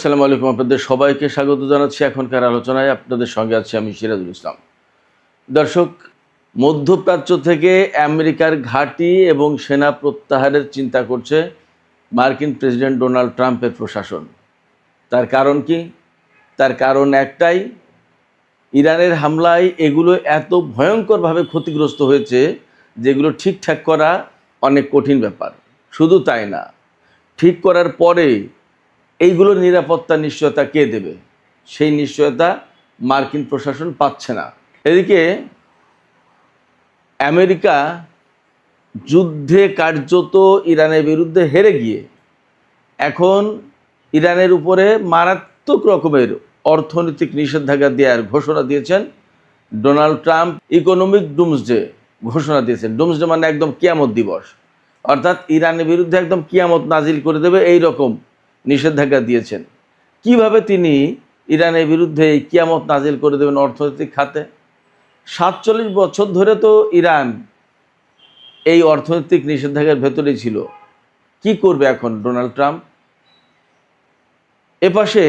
আসসালামু আলাইকুম। আপনাদের সবাইকে স্বাগত জানাচ্ছি এখনকার আলোচনায়। আপনাদের সঙ্গে আছি আমি সিরাজুল ইসলাম। দর্শক, মধ্যপ্রাচ্য থেকে আমেরিকার ঘাঁটি এবং সেনা প্রত্যাহারের চিন্তা করছে মার্কিন প্রেসিডেন্ট ডোনাল্ড ট্রাম্পের প্রশাসন। তার কারণ কি? তার কারণ একটাই, ইরানের হামলায় এগুলো এত ভয়ঙ্করভাবে ক্ষতিগ্রস্ত হয়েছে যেগুলো ঠিকঠাক করা অনেক কঠিন ব্যাপার। শুধু তাই না, ঠিক করার পরে এইগুলোর নিরাপত্তা নিশ্চয়তা কে দেবে? সেই নিশ্চয়তা মার্কিন প্রশাসন পাচ্ছে না। এদিকে আমেরিকা যুদ্ধে কার্যত ইরানের বিরুদ্ধে হেরে গিয়ে এখন ইরানের উপরে মারাত্মক রকমের অর্থনৈতিক নিষেধাজ্ঞা দেওয়ার ঘোষণা দিয়েছেন ডোনাল্ড ট্রাম্প। ইকোনমিক ডুমসডে ঘোষণা দিয়েছেন। ডুমসডে মানে একদম কিয়ামত দিবস, অর্থাৎ ইরানের বিরুদ্ধে একদম কিয়ামত নাজিল করে দেবে, এই রকম নিষেধাজ্ঞা দিয়েছেন। কিভাবে তিনি ইরানের বিরুদ্ধে এই কিয়ামত নাজিল করে দেবেন অর্থনৈতিক খাতে? 47 বছর ধরে তো ইরান এই অর্থনৈতিক নিষেধাজ্ঞার ভেতরেই ছিল। কি করবে এখন ডোনাল্ড ট্রাম্প? এপাশে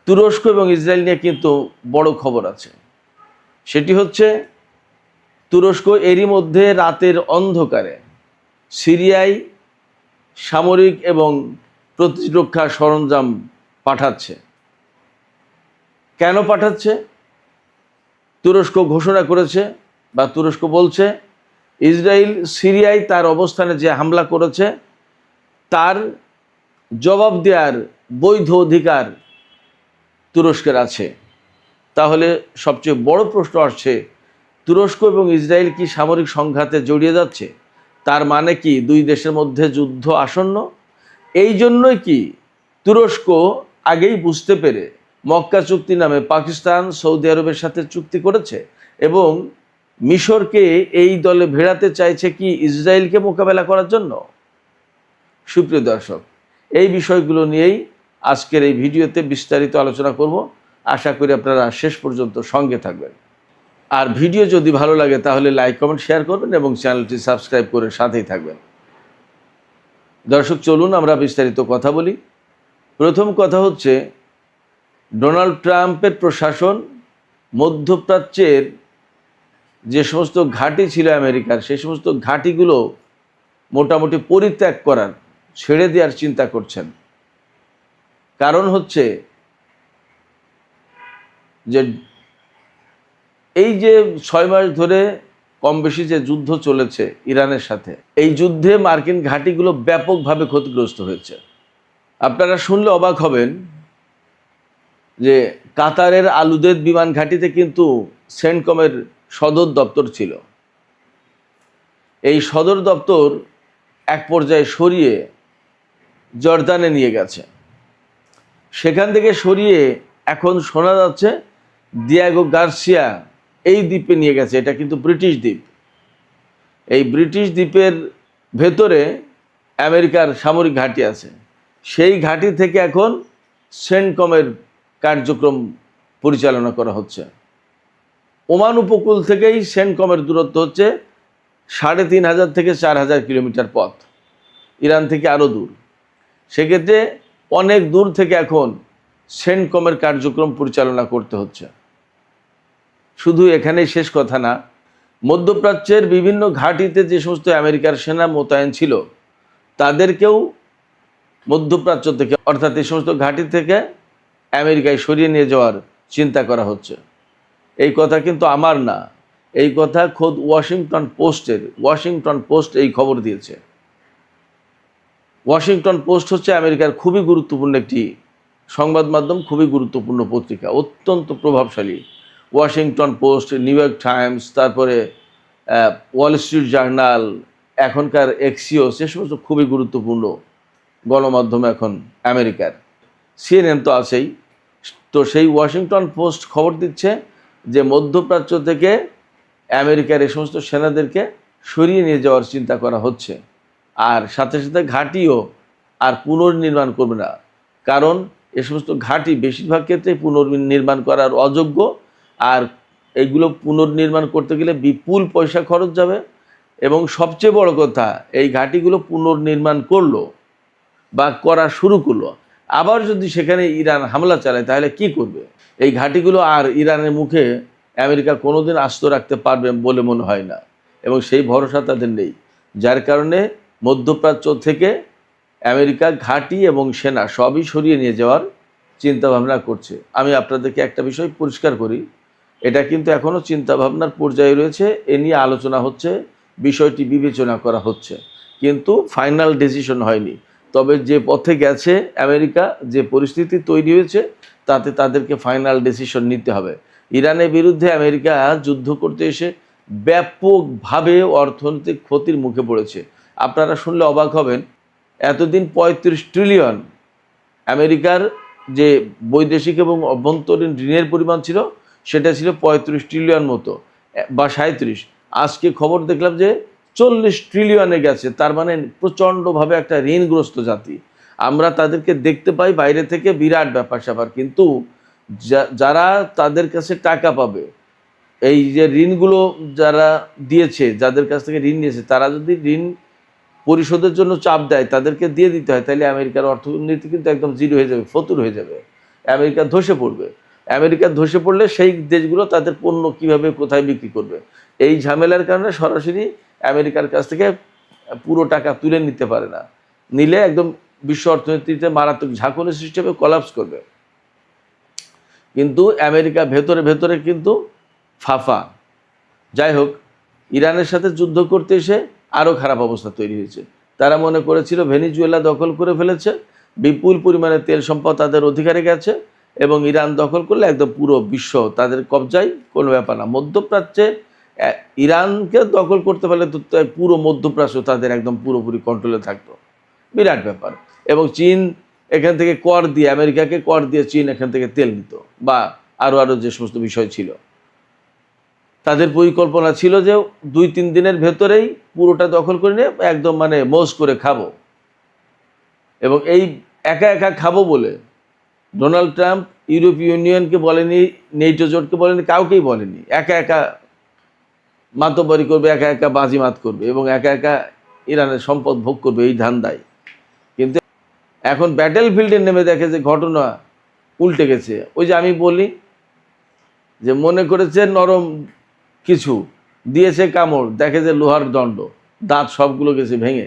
তুরস্ক এবং ইসরায়েল নিয়ে কিন্তু বড় খবর আছে। সেটি হচ্ছে, তুরস্ক এরই মধ্যে রাতের অন্ধকারে সিরিয়ায় সামরিক এবং প্রতিরক্ষা সরঞ্জাম পাঠাচ্ছে। কেন পাঠাচ্ছে? তুরস্ক ঘোষণা করেছে বা তুরস্ক বলছে, ইসরায়েল সিরিয়ায় তার অবস্থানে যে হামলা করেছে তার জবাব দেওয়ার বৈধ অধিকার তুরস্কের আছে। তাহলে সবচেয়ে বড় প্রশ্ন আসছে, তুরস্ক এবং ইসরায়েল কি সামরিক সংঘাতে জড়িয়ে যাচ্ছে? তার মানে কি দুই দেশের মধ্যে যুদ্ধ আসন্ন? এই জন্যই কি তুরস্ক আগেই বুঝতে পেরে মক্কা চুক্তি নামে পাকিস্তান সৌদি আরবের সাথে চুক্তি করেছে এবং মিশরকে এই দলে ভেড়াতে চাইছে কি ইসরায়েলকে মোকাবেলা করার জন্য? সুপ্রিয় দর্শক, এই বিষয়গুলো নিয়েই আজকের এই ভিডিওতে বিস্তারিত আলোচনা করব। আশা করি আপনারা শেষ পর্যন্ত সঙ্গে থাকবেন। আর ভিডিও যদি ভালো লাগে তাহলে লাইক, কমেন্ট, শেয়ার করবেন এবং চ্যানেলটি সাবস্ক্রাইব করে সাথেই থাকবেন। দর্শক, চলুন আমরা বিস্তারিত কথা বলি। প্রথম কথা হচ্ছে, ডোনাল্ড ট্রাম্পের প্রশাসন মধ্যপ্রাচ্যের যে সমস্ত ঘাঁটি ছিল আমেরিকার, সেই সমস্ত ঘাঁটিগুলো মোটামুটি পরিত্যাগ করার, ছেড়ে দেওয়ার চিন্তা করছেন। কারণ হচ্ছে যে এই যে 6 মাস ধরে কম বেশি যে যুদ্ধ চলেছে ইরানের সাথে, এই যুদ্ধে মার্কিন ঘাঁটিগুলো ব্যাপকভাবে ক্ষতিগ্রস্ত হয়েছে। আপনারা শুনলে অবাক হবেন যে কাতারের আলুদেদ বিমান ঘাঁটিতে কিন্তু সেন্টকমের সদর দপ্তর ছিল। এই সদর দপ্তর এক পর্যায়ে সরিয়ে জর্দানে নিয়ে গেছে। সেখান থেকে সরিয়ে এখন শোনা যাচ্ছে দিয়েগো গার্সিয়া এই দ্বীপে নিয়ে গেছে। এটা কিন্তু ব্রিটিশ দ্বীপ। এই ব্রিটিশ দ্বীপের ভেতরে আমেরিকার সামরিক ঘাঁটি আছে। সেই ঘাঁটি থেকে এখন সেন্টকমের কার্যক্রম পরিচালনা করা হচ্ছে। ওমান উপকূল থেকেই সেন্টকমের দূরত্ব হচ্ছে 3500 থেকে 4000 কিলোমিটার পথ। ইরান থেকে আরও দূর। সেক্ষেত্রে অনেক দূর থেকে এখন সেন্টকমের কার্যক্রম পরিচালনা করতে হচ্ছে। শুধু এখানেই শেষ কথা না, মধ্যপ্রাচ্যের বিভিন্ন ঘাঁটিতে যে সমস্ত আমেরিকার সেনা মোতায়েন ছিল তাদেরকেও মধ্যপ্রাচ্য থেকে, অর্থাৎ এই সমস্ত ঘাঁটি থেকে আমেরিকায় সরিয়ে নিয়ে যাওয়ার চিন্তা করা হচ্ছে। এই কথা কিন্তু আমার না, এই কথা খোদ ওয়াশিংটন পোস্ট এই খবর দিয়েছে। ওয়াশিংটন পোস্ট হচ্ছে আমেরিকার খুবই গুরুত্বপূর্ণ একটি সংবাদ মাধ্যম, খুবই গুরুত্বপূর্ণ পত্রিকা, অত্যন্ত প্রভাবশালী। Washington post, new York Times, তারপরে ওয়াল স্ট্রিট জার্নাল, এখনকার এক্সিওস, সে সমস্ত খুবই গুরুত্বপূর্ণ গণমাধ্যম এখন আমেরিকার। সিএনএন তো আছেই। তো সেই ওয়াশিংটন পোস্ট খবর দিচ্ছে যে মধ্যপ্রাচ্য থেকে আমেরিকার এই সমস্ত সেনাদেরকে সরিয়ে নিয়ে যাওয়ার চিন্তা করা হচ্ছে। আর সাথে সাথে ঘাঁটিও আর পুনর্নির্মাণ করবে না, কারণ এ সমস্ত ঘাঁটি বেশিরভাগ ক্ষেত্রে পুনর্নির্মাণ করার অযোগ্য। আর এইগুলো পুনর্নির্মাণ করতে গেলে বিপুল পয়সা খরচ যাবে। এবং সবচেয়ে বড় কথা, এই ঘাঁটিগুলো পুনর্নির্মাণ করলো বা করা শুরু করলো, আবার যদি সেখানে ইরান হামলা চালায় তাহলে কি করবে? এই ঘাঁটিগুলো আর ইরানের মুখে আমেরিকা কোনোদিন আস্ত রাখতে পারবে বলে মনে হয় না, এবং সেই ভরসা তাদের নেই। যার কারণে মধ্যপ্রাচ্য থেকে আমেরিকা ঘাঁটি এবং সেনা সবই সরিয়ে নিয়ে যাওয়ার চিন্তাভাবনা করছে। আমি আপনাদেরকে একটা বিষয় পরিষ্কার করি, এটা কিন্তু এখনও চিন্তাভাবনার পর্যায়ে রয়েছে, এ নিয়ে আলোচনা হচ্ছে, বিষয়টি বিবেচনা করা হচ্ছে, কিন্তু ফাইনাল ডিসিশন হয়নি। তবে যে পথে গেছে আমেরিকা, যে পরিস্থিতি তৈরি হয়েছে, তাতে তাদেরকে ফাইনাল ডিসিশন নিতে হবে। ইরানের বিরুদ্ধে আমেরিকা যুদ্ধ করতে এসে ব্যাপকভাবে অর্থনৈতিক ক্ষতির মুখে পড়েছে। আপনারা শুনলে অবাক হবেন, এতদিন ৩৫ ট্রিলিয়ন আমেরিকার যে বৈদেশিক এবং অভ্যন্তরীণ ঋণের পরিমাণ ছিল, সেটা ছিল ৩৫ ট্রিলিয়ন মতো বা ৩৭। আজকে খবর দেখলাম যে ৪০ ট্রিলিয়নে গেছে। তার মানে প্রচণ্ডভাবে একটা ঋণগ্রস্ত জাতি। আমরা তাদেরকে দেখতে পাই বাইরে থেকে, বিরাট ব্যাপার স্যাপার, কিন্তু যারা তাদের কাছে টাকা পাবে, এই যে ঋণগুলো যারা দিয়েছে, যাদের কাছ থেকে ঋণ নিয়েছে, তারা যদি ঋণ পরিশোধের জন্য চাপ দেয়, তাদেরকে দিয়ে দিতে হয়, তাহলে আমেরিকার অর্থনীতি কিন্তু একদম জিরো হয়ে যাবে, ফতুর হয়ে যাবে, আমেরিকা ধসে পড়বে। আমেরিকা ধসে পড়লে সেই দেশগুলো তাদের পণ্য কিভাবে কোথায় বিক্রি করবে, এই ঝামেলার কারণে সরাসরি আমেরিকার কাছ থেকে পুরো টাকা তুলে নিতে পারে না। নিলে একদম বিশ্ব অর্থনীতিতে মারাত্মক ঝাঁকুনির সৃষ্টি হবে, কলাপস করবে। কিন্তু আমেরিকা ভেতরে ভেতরে কিন্তু ফাফা। যাই হোক, ইরানের সাথে যুদ্ধ করতে এসে আরও খারাপ অবস্থা তৈরি হয়েছে। তারা মনে করেছিল ভেনিজুয়েলা দখল করে ফেলেছে, বিপুল পরিমাণে তেল সম্পদ তাদের অধিকারে গেছে, এবং ইরান দখল করলে একদম পুরো বিশ্ব তাদের কবজায়, কোনো ব্যাপার না। মধ্যপ্রাচ্যে ইরানকে দখল করতে পারলে তো পুরো মধ্যপ্রাচ্য তাদের একদম পুরোপুরি কন্ট্রোলে থাকতো, বিরাট ব্যাপার। এবং চীন এখান থেকে কর দিয়ে, আমেরিকাকে কর দিয়ে চীন এখান থেকে তেল নিত, বা আরও যে সমস্ত বিষয় ছিল। তাদের পরিকল্পনা ছিল যে ২-৩ দিনের ভেতরেই পুরোটা দখল করে নিয়ে একদম মানে মৌজ করে খাবো। এবং এই একা একা খাবো বলে ডোনাল্ড ট্রাম্প ইউরোপীয় ইউনিয়নকে বলেনি, নেটো জোটকে বলেনি, কাউকেই বলেনি। একা একা মাতব্বরি করবে, একা একা বাজিমাত করবে, এবং একা একা ইরানের সম্পদ ভোগ করবে, এই ধান্দায়। কিন্তু এখন ব্যাটেল ফিল্ডে নেমে দেখে যে ঘটনা উল্টে গেছে। ওই যে আমি বলি যে মনে করেছে নরম কিছু, দিয়েছে কামড়, দেখে যে লোহার দণ্ড, দাঁত সবগুলো গেছে ভেঙে।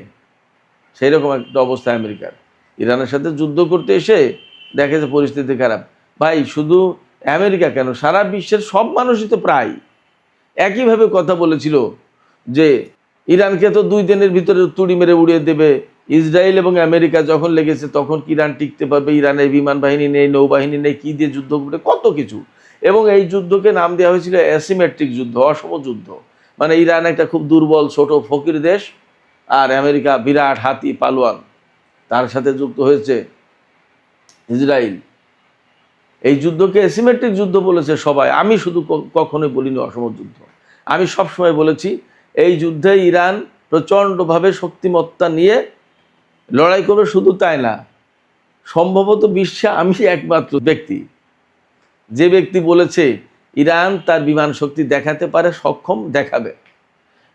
সেই রকম একটা অবস্থা আমেরিকার। ইরানের সাথে যুদ্ধ করতে এসে দেখে যে পরিস্থিতি খারাপ। ভাই, শুধু আমেরিকা কেন, সারা বিশ্বের সব মানুষই তো প্রায় একইভাবে কথা বলেছিল যে ইরানকে তো 2 দিনের ভিতরে তুড়ি মেরে উড়িয়ে দেবে। ইসরায়েল এবং আমেরিকা যখন লেগেছে তখন কি ইরান টিকতে পারবে? ইরানের বিমান বাহিনী নেই, নৌবাহিনী নেই, কী দিয়ে যুদ্ধ করবে, কত কিছু। এবং এই যুদ্ধকে নাম দেওয়া হয়েছিল অ্যাসিমেট্রিক যুদ্ধ, অসম যুদ্ধ। মানে ইরান একটা খুব দুর্বল ছোট ফকির দেশ, আর আমেরিকা বিরাট হাতি পালোয়ান, তার সাথে যুক্ত হয়েছে ইসরায়েল। এই যুদ্ধকে অ্যাসিমেট্রিক যুদ্ধ বলেছে সবাই, আমি শুধু কখনোই বলিনি অসম যুদ্ধ। আমি সবসময় বলেছি এই যুদ্ধে ইরান প্রচণ্ডভাবে শক্তিমত্তা নিয়ে লড়াই করবে। শুধু তাই না, সম্ভবত বিশ্বে আমি একমাত্র ব্যক্তি যে ব্যক্তি বলেছে ইরান তার বিমান শক্তি দেখাতে পারে, সক্ষম, দেখাবে।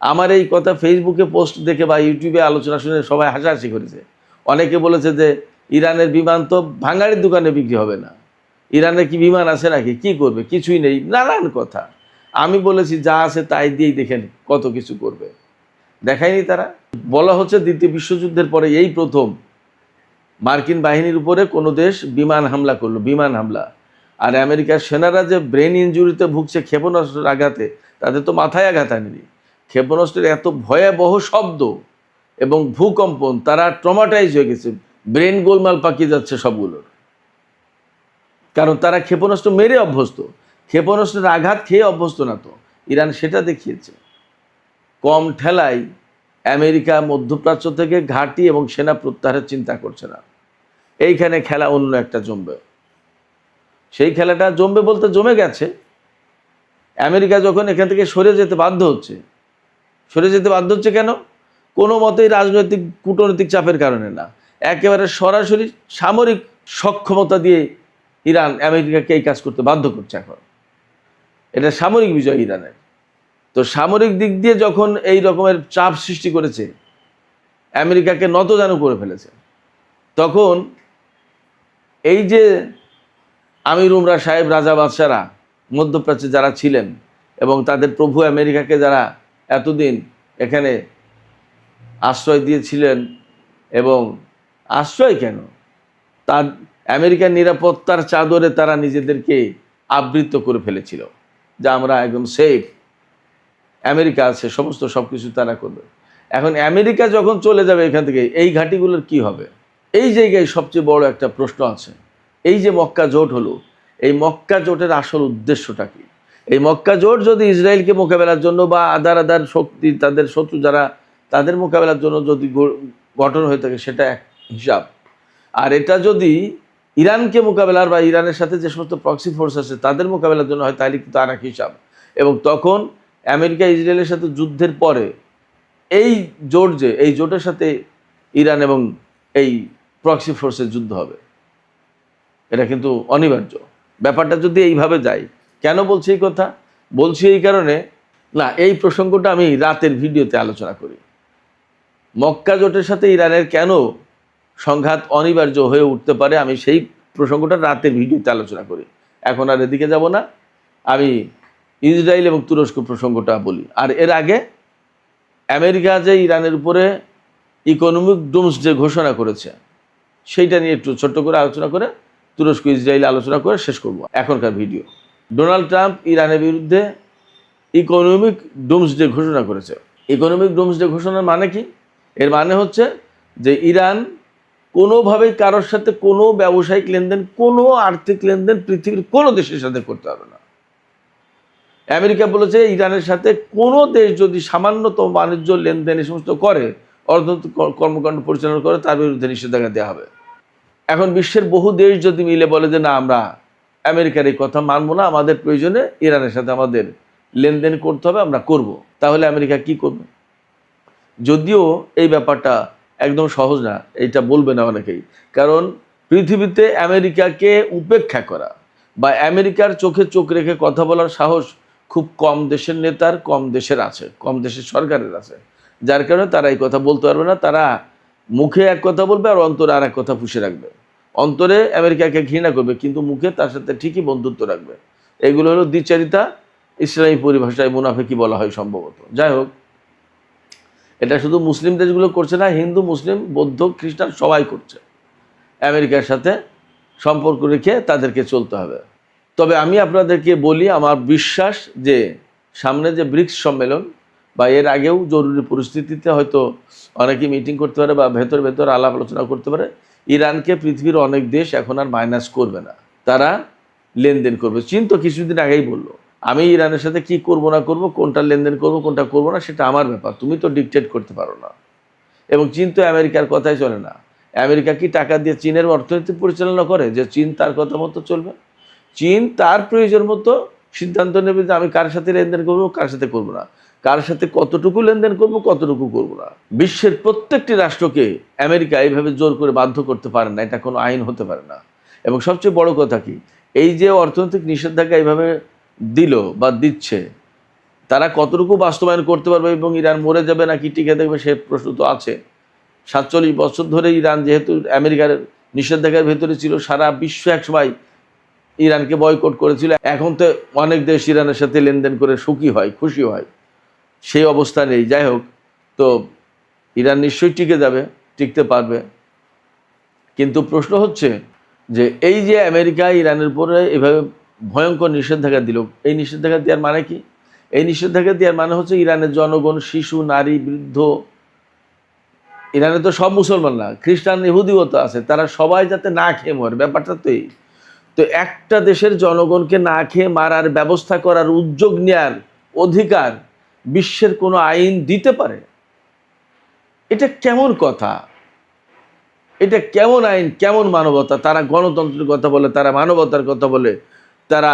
আমার এই কথা ফেসবুকে পোস্ট দেখে বা ইউটিউবে আলোচনা শুনে সবাই হাসাহাসি করেছে। অনেকে বলেছে যে ইরানের বিমান তো ভাঙাড়ির দোকানে বিক্রি হবে না, ইরানের কি বিমান আছে নাকি, কি করবে, কিছুই নেই, নানান কথা। আমি বলেছি যা আছে তাই দিয়েই দেখেন কত কিছু করবে, দেখায়নি তারা। বলা হচ্ছে দ্বিতীয় বিশ্বযুদ্ধের পরে এই প্রথম মার্কিন বাহিনীর উপরে কোনো দেশ বিমান হামলা করলো, বিমান হামলা। আর আমেরিকার সেনারা যে ব্রেন ইনজুরিতে ভুগছে ক্ষেপণাস্ত্রের আঘাতে, তাদের তো মাথায় আঘাত আনেনি, ক্ষেপণাস্ত্রের এত ভয়াবহ শব্দ এবং ভূকম্পন, তারা ট্রমাটাইজ হয়ে গেছে, ব্রেন গোলমাল পাকিয়ে যাচ্ছে সবগুলোর। কারণ তারা ক্ষেপণাস্ত্র মেরে অভ্যস্ত, ক্ষেপণাস্ত্রের আঘাত খেয়ে অভ্যস্ত না। তো ইরান সেটা দেখিয়েছে। কম ঠেলায় আমেরিকা মধ্যপ্রাচ্য থেকে ঘাঁটি এবং সেনা প্রত্যাহারের চিন্তা করছে না। এইখানে খেলা অন্য একটা জমবে। সেই খেলাটা জমবে বলতে জমে গেছে। আমেরিকা যখন এখান থেকে সরে যেতে বাধ্য হচ্ছে, কেন? কোনো মতেই রাজনৈতিক কূটনৈতিক চাপের কারণে না, একেবারে সরাসরি সামরিক সক্ষমতা দিয়ে ইরান আমেরিকাকে এই কাজ করতে বাধ্য করছে। এখন এটা সামরিক বিজয় ইরানের। তো সামরিক দিক দিয়ে যখন এই রকমের চাপ সৃষ্টি করেছে, আমেরিকাকে নতজানু করে ফেলেছে, তখন এই যে আমির উমরা সাহেব, রাজা বাদশারা মধ্যপ্রাচ্যে যারা ছিলেন এবং তাদের প্রভু আমেরিকাকে যারা এতদিন এখানে আশ্রয় দিয়েছিলেন, এবং আশ্রয় কেন, তার আমেরিকার নিরাপত্তার চাদরে তারা নিজেদেরকে আবৃত করে ফেলেছিল যে আমরা একদম সেফ, আমেরিকা আছে, সমস্ত সব কিছু তারা করবে। এখন আমেরিকা যখন চলে যাবে এখান থেকে, এই ঘাঁটিগুলোর কি হবে? এই জায়গায় সবচেয়ে বড় একটা প্রশ্ন আছে। এই যে মক্কা জোট হলো, এই মক্কা জোটের আসল উদ্দেশ্যটা কি? এই মক্কা জোট যদি ইসরায়েলকে মোকাবেলার জন্য বা আদার শক্তি, তাদের শত্রু যারা, তাদের মোকাবেলার জন্য যদি গঠন হয়ে থাকে, সেটা এক হিসাব। আর এটা যদি ইরানকে মোকাবেলার বা ইরানের সাথে যে সমস্ত প্রক্সি ফোর্স আছে তাদের মোকাবেলার জন্য হয়, তাহলে কিন্তু আর এক হিসাব। এবং তখন আমেরিকা ইসরায়েলের সাথে যুদ্ধের পরে এই জোট, যে এই জোটের সাথে ইরান এবং এই প্রক্সি ফোর্সের যুদ্ধ হবে, এটা কিন্তু অনিবার্য। ব্যাপারটা যদি এইভাবে যায়, কেন বলছি এই কথা? বলছি এই কারণে, না, এই প্রসঙ্গটা আমি রাতের ভিডিওতে আলোচনা করি। মক্কা জোটের সাথে ইরানের কেন সংঘাত অনিবার্য হয়ে উঠতে পারে, আমি সেই প্রসঙ্গটা রাতের ভিডিওতে আলোচনা করি। এখন আর এদিকে যাব না, আমি ইসরায়েল এবং তুরস্ক প্রসঙ্গটা বলি। আর এর আগে আমেরিকা যে ইরানের উপরে ইকোনমিক ডোমসডে ঘোষণা করেছে, সেইটা নিয়ে একটু ছোট্ট করে আলোচনা করে তুরস্ক ইসরায়েল আলোচনা করে শেষ করব এখনকার ভিডিও। ডোনাল্ড ট্রাম্প ইরানের বিরুদ্ধে ইকোনমিক ডোমসডে ঘোষণা করেছে। ইকোনমিক ডোমসডে ঘোষণার মানে কি? এর মানে হচ্ছে যে ইরান কোনোভাবেই কারোর সাথে কোনো ব্যবসায়িক লেনদেন, কোনো আর্থিক লেনদেন পৃথিবীর কোনো দেশের সাথে করতে হবে না। আমেরিকা বলেছে ইরানের সাথে কোনো দেশ যদি সামান্যতম বাণিজ্য লেনদেন এই সমস্ত করে, অর্থনৈতিক কর্মকাণ্ড পরিচালনা করে, তার বিরুদ্ধে নিষেধাজ্ঞা দেওয়া হবে। এখন বিশ্বের বহু দেশ যদি মিলে বলে যে না, আমরা আমেরিকার এই কথা মানবো না, আমাদের প্রয়োজনে ইরানের সাথে আমাদের লেনদেন করতে হবে, আমরা করব, তাহলে আমেরিকা কি করবে? যদিও এই ব্যাপারটা একদম সহজ না, এটা বলবে না অনেকেই, কারণ পৃথিবীতে আমেরিকাকে উপেক্ষা করা বা আমেরিকার চোখে চোখ রেখে কথা বলার সাহস খুব কম দেশের নেতার, কম দেশের আছে, কম দেশের সরকারের আছে, যার কারণে তারা এই কথা বলতে পারবে না। তারা মুখে এক কথা বলবে আর অন্তরে আর এক কথা পুষে রাখবে। অন্তরে আমেরিকাকে ঘৃণা করবে, কিন্তু মুখে তার সাথে ঠিকই বন্ধুত্ব রাখবে। এগুলো হলো দ্বিচারিতা, ইসলামী পরিভাষায় মুনাফিকি বলা হয় সম্ভবত। যাই হোক, এটা শুধু মুসলিম দেশগুলো করছে না, হিন্দু, মুসলিম, বৌদ্ধ, খ্রিস্টান সবাই করছে। আমেরিকার সাথে সম্পর্ক রেখে তাদেরকে চলতে হবে। তবে আমি আপনাদেরকে বলি, আমার বিশ্বাস যে সামনে যে ব্রিক্স সম্মেলন বা এর আগেও জরুরি পরিস্থিতিতে হয়তো অনেকেই মিটিং করতে পারে বা ভেতর আলাপ আলোচনা করতে পারে, ইরানকে পৃথিবীর অনেক দেশ এখন আর মাইনাস করবে না, তারা লেনদেন করবে। চীন তো কিছুদিন আগেই বললো, আমি ইরানের সাথে কি করব না করব, কোনটা লেনদেন করব কোনটা করব না, সেটা আমার ব্যাপার, তুমি তো ডিকটেট করতে পারো না। এবং চীন তো আমেরিকার কথাই চলে না। আমেরিকা কি টাকা দিয়ে চীনের অর্থনীতি পরিচালনা করে যে চীন তার কথা মতো চলবে? চীন তার প্রয়োজন মতো সিদ্ধান্ত নেবে যে আমি কার সাথে লেনদেন করবো, কার সাথে করবো না, কার সাথে কতটুকু লেনদেন করবো, কতটুকু করবো না। বিশ্বের প্রত্যেকটি রাষ্ট্রকে আমেরিকা এইভাবে জোর করে বাধ্য করতে পারে না, এটা কোনো আইন হতে পারে না। এবং সবচেয়ে বড় কথা কি, এই যে অর্থনৈতিক নিষেধাজ্ঞা এইভাবে দিল বা দিচ্ছে, তারা কতটুকু বাস্তবায়ন করতে পারবে এবং ইরান মরে যাবে নাকি টিকে থাকবে, সে প্রশ্ন তো আছে। 47 বছর ধরে ইরান যেহেতু আমেরিকার নিষেধাজ্ঞার ভেতরে ছিল, সারা বিশ্ব একসময় ইরানকে বয়কট করেছিল। এখন তো অনেক দেশ ইরানের সাথে লেনদেন করে সুখী হয়, খুশি হয়, সেই অবস্থা নেই। যাই হোক, তো ইরান নিশ্চয়ই টিকে যাবে, টিকতে পারবে। কিন্তু প্রশ্ন হচ্ছে যে এই যে আমেরিকা ইরানের উপরে এভাবে ভয়ঙ্কর নিষেধাজ্ঞা দিল, এই নিষেধাজ্ঞা দেওয়ার মানে কি? এই নিষেধাজ্ঞা দেওয়ার মানে হচ্ছে ইরানের জনগণ, শিশু, নারী, বৃদ্ধ, ইরানে তো সব মুসলমান না, খ্রিস্টান, ইহুদিও তো আছে, তারা সবাই যাতে না খেয়ে মরে, ব্যাপারটা তো এই। তো একটা দেশের জনগণকে না খেয়ে মারার ব্যবস্থা করার, উদ্যোগ নেওয়ার অধিকার বিশ্বের কোনো আইন দিতে পারে? এটা কেমন কথা? এটা কেমন আইন, কেমন মানবতা? তারা গণতন্ত্রের কথা বলে, তারা মানবতার কথা বলে, তারা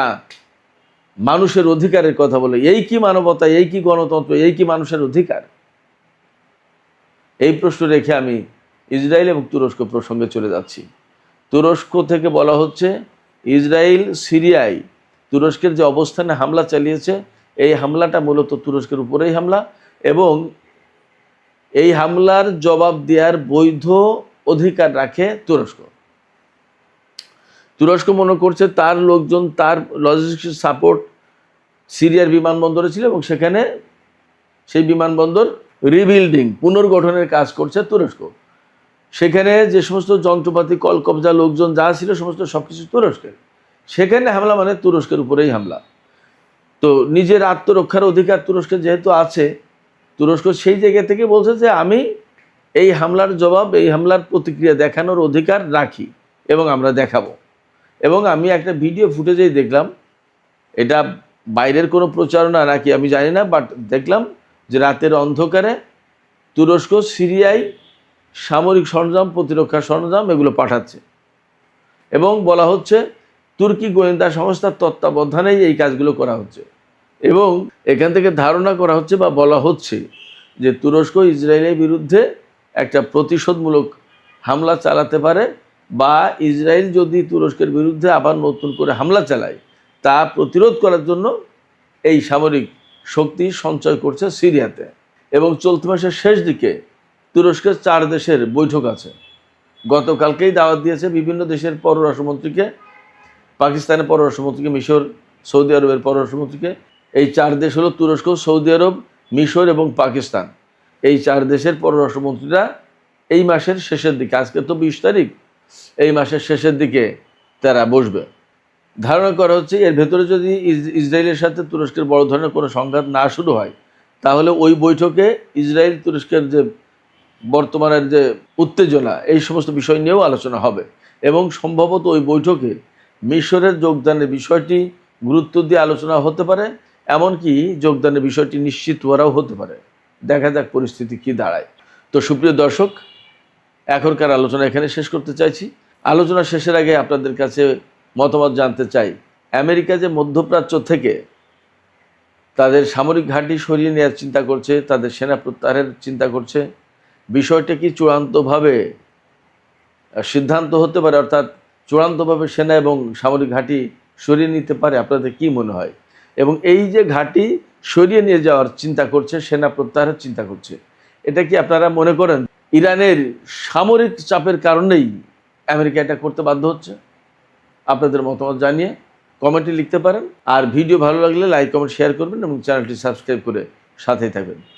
মানুষের অধিকারের কথা বলে। এই কি মানবতা, এই কি গণতন্ত্র, এই কি মানুষের অধিকার? এই প্রশ্ন রেখে আমি ইসরায়েল এবং তুরস্ক প্রসঙ্গে চলে যাচ্ছি। তুরস্ক থেকে বলা হচ্ছে ইসরায়েল সিরিয়ায় তুরস্কের যে অবস্থানে হামলা চালিয়েছে, এই হামলাটা মূলত তুরস্কের উপরেই হামলা, এবং এই হামলার জবাব দেওয়ার বৈধ অধিকার রাখে তুরস্ক। তুরস্ক মনে করছে তার লোকজন, তার লজিস্টিক সাপোর্ট সিরিয়ার বিমানবন্দরে ছিল এবং সেখানে সেই বিমানবন্দর রিবিল্ডিং, পুনর্গঠনের কাজ করছে তুরস্ক। সেখানে যে সমস্ত যন্ত্রপাতি, কলকবজা, লোকজন যা ছিল সমস্ত সবকিছু তুরস্কের। সেখানে হামলা মানে তুরস্কের উপরেই হামলা। তো নিজের আত্মরক্ষার অধিকার তুরস্কের যেহেতু আছে, তুরস্ক সেই জায়গা থেকে বলছে যে আমি এই হামলার জবাব, এই হামলার প্রতিক্রিয়া দেখানোর অধিকার রাখি এবং আমরা দেখাবো। এবং আমি একটা ভিডিও ফুটেজেই দেখলাম, এটা বাইরের কোনো প্রচারণা নাকি আমি জানি না, বাট দেখলাম যে রাতের অন্ধকারে তুরস্ক সিরিয়ায় সামরিক সরঞ্জাম, প্রতিরক্ষা সরঞ্জাম এগুলো পাঠাচ্ছে এবং বলা হচ্ছে তুর্কি গোয়েন্দা সংস্থার তত্ত্বাবধানেই এই কাজগুলো করা হচ্ছে। এবং এখান থেকে ধারণা করা হচ্ছে বা বলা হচ্ছে যে তুরস্ক ইসরায়েলের বিরুদ্ধে একটা প্রতিশোধমূলক হামলা চালাতে পারে, বা ইসরায়েল যদি তুরস্কের বিরুদ্ধে আবার নতুন করে হামলা চালায় তা প্রতিরোধ করার জন্য এই সামরিক শক্তি সঞ্চয় করছে সিরিয়াতে। এবং চলতি মাসের শেষ দিকে তুরস্কের 4 দেশের বৈঠক আছে। গতকালকেই দাওয়াত দিয়েছে বিভিন্ন দেশের পররাষ্ট্রমন্ত্রীকে, পাকিস্তানের পররাষ্ট্রমন্ত্রীকে, মিশর, সৌদি আরবের পররাষ্ট্রমন্ত্রীকে। এই 4 দেশ হলো তুরস্ক, সৌদি আরব, মিশর এবং পাকিস্তান। এই 4 দেশের পররাষ্ট্রমন্ত্রীরা এই মাসের শেষের দিকে, আজকে তো 20 তারিখ, এই মাসের শেষের দিকে তারা বসবে। ধারণা করা হচ্ছে এর ভেতরে যদি ইসরায়েলের সাথে তুরস্কের বড় ধরনের কোনো সংঘাত না শুরু হয়, তাহলে ওই বৈঠকে ইসরায়েল তুরস্কের যে বর্তমানের যে উত্তেজনা, এই সমস্ত বিষয় নিয়েও আলোচনা হবে। এবং সম্ভবত ওই বৈঠকে মিশরের যোগদানের বিষয়টি গুরুত্ব দিয়ে আলোচনা হতে পারে, এমনকি যোগদানের বিষয়টি নিশ্চিত করাও হতে পারে। দেখা যাক পরিস্থিতি কি দাঁড়ায়। তো সুপ্রিয় দর্শক, এখনকার আলোচনা এখানে শেষ করতে চাইছি। আলোচনা শেষের আগে আপনাদের কাছে মতামত জানতে চাই, আমেরিকা যে মধ্যপ্রাচ্য থেকে তাদের সামরিক ঘাঁটি সরিয়ে নেওয়ার চিন্তা করছে, তাদের সেনা প্রত্যাহারের চিন্তা করছে, বিষয়টা কি চূড়ান্তভাবে সিদ্ধান্ত হতে পারে, অর্থাৎ চূড়ান্তভাবে সেনা এবং সামরিক ঘাঁটি সরিয়ে নিতে পারে? আপনাদের কি মনে হয়? এবং এই যে ঘাঁটি সরিয়ে নিয়ে যাওয়ার চিন্তা করছে, সেনা প্রত্যাহারের চিন্তা করছে, এটা কি আপনারা মনে করেন ইরানের সামরিক চাপের কারণেই আমেরিকা এটা করতে বাধ্য হচ্ছে? আপনাদের মতামত জানিয়ে কমেন্টে লিখতে পারেন। আর ভিডিও ভালো লাগলে লাইক, কমেন্ট, শেয়ার করবেন এবং চ্যানেলটি সাবস্ক্রাইব করে সাথেই থাকবেন।